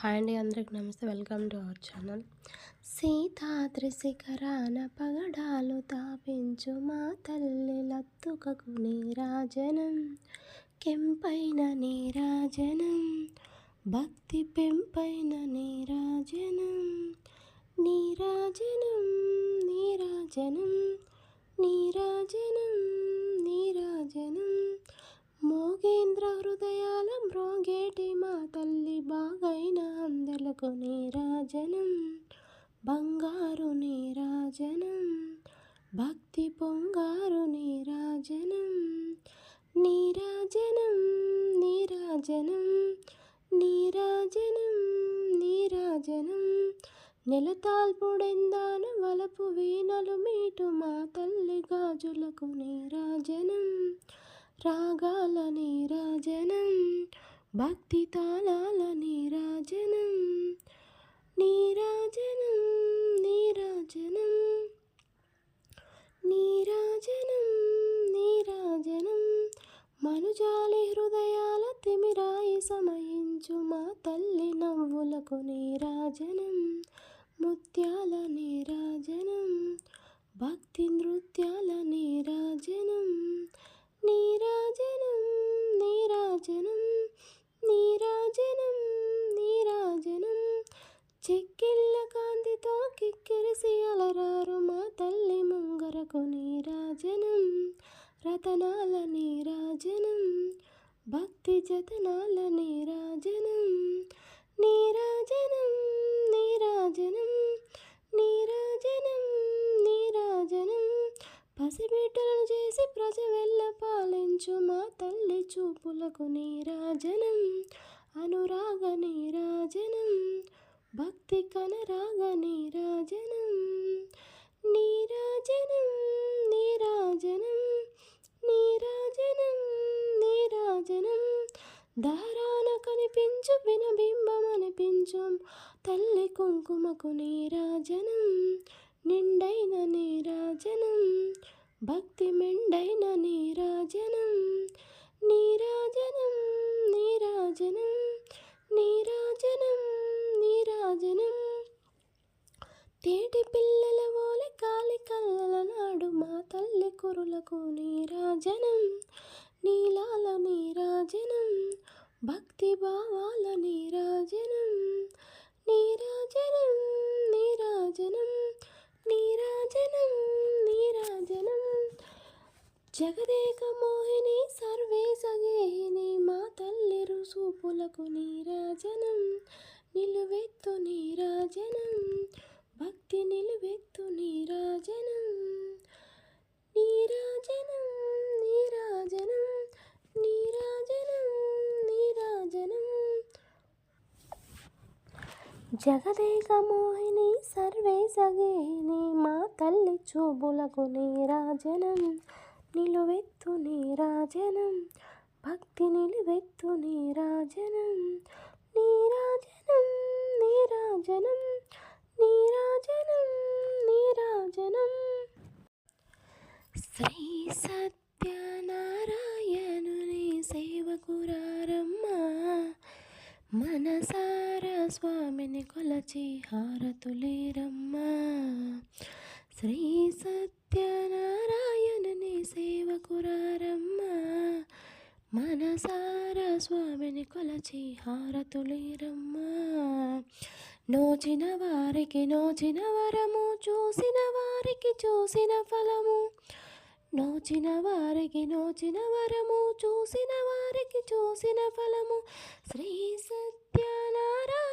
Hi అండి, అందరికి నమస్తే. Welcome to our channel. Sitadri శిఖరాన పగడాలు తాపించు మా తల్లి లత్తుకకు నీరాజనం, కెంపైన నీరాజనం, భక్తి పెంపైన నీరాజనం, నీరాజనం, నీరాజనం, నీరాజనం, నీరాజనం. మోగేంద్ర హృదయాల మ్రోగేటి మా తల్లి బాగైన అందెలకు నీరాజనం, బంగారు నీరాజనం, భక్తి పొంగారు నీరాజనం, నీరాజనం, నీరాజనం, నీరాజనం, నీరాజనం. నెలతాల్పుడెందాన వలపు వీణలు మీటు మా తల్లి గాజులకు నీరాజనం, రాగాల నీరాజనం, భక్తి తాళాల నీరాజనం, నీరాజనం, నీరాజనం, నీరాజనం, నీరాజనం. మనుజాలి హృదయాల తిమిరాయి సమయించు మా తల్లి నవ్వులకు నీరాజనం, ముత్యాల నీరాజనం, భక్తి నృత్యాల నీరాజనం, నీరాజనం, నీరాజనం, నీరాజనం, నీరాజనం. చెక్కిళ్ళ కాంతితో కిక్కిరిసి అలరారు మా తల్లి ముంగరకు నీరాజనం, రతనాల నీరాజనం, భక్తి జతనాల నీరాజనం, నీరాజనం, నీరాజనం, నీరాజనం, నీరాజనం. పసిబిడ్డలను చేసి ప్రజ వెళ్ళ పాలించు మా తల్లి చూపులకు నీరాజనం, అనురాగ నీరాజనం, భక్తి కనరాగ నీరాజనం, నీరాజనం, నీరాజనం, నీరాజనం, నీరాజనం. దారాన కనిపించు వినబింబం అనిపించు తల్లి కుంకుమకు నీరాజనం, నిండైన నీరాజనం, భక్తి మెండైన నీరాజనం, నీరాజనం, నీరాజనం, నీరాజనం, నీరాజనం. తేటి పిల్లల ఓలి కాలి కళ్ళల నాడు మా తల్లి కురులకు నీరాజనం, నీలాల నీరాజనం, భక్తి భావాల నీరాజనం, నీరాజనం, నీరాజనం, నీరాజనం, నీరాజనం. జగదేక మోహిని సర్వేశ గేహిని మా తల్లి రుసూపులకు నీరాజనం, నిలువెత్తు నీరాజనం, భక్తి నిలువెత్తు నీరాజనం, నీరాజనం, నీరాజనం, నీరాజనం, నీరాజనం. జగదేక మోహిని సర్వేశ గేహిని మా తల్లి చూపులకు నీరాజనం, నిలువెత్తు నీరాజనం, భక్తి నిలువెత్తు నీరాజనం, నీరాజనం, నీరాజనం, నీరాజనం, నీరాజనం. శ్రీ సత్యనారాయణుని సేవకురారమ్మా, మనసార స్వామిని కొలచి హారతులేరమ్మా. శ్రీ సత్యనారాయణుని సేవకురారమ్మా, మనసార స్వామిని కొలచి హారతులేరమ్మా. నోచిన వారికి నోచిన వరము, చూసిన వారికి చూసిన ఫలము, నోచిన వారికి నోచిన వరము, చూసిన వారికి చూసిన ఫలము. శ్రీ సత్యనారాయణ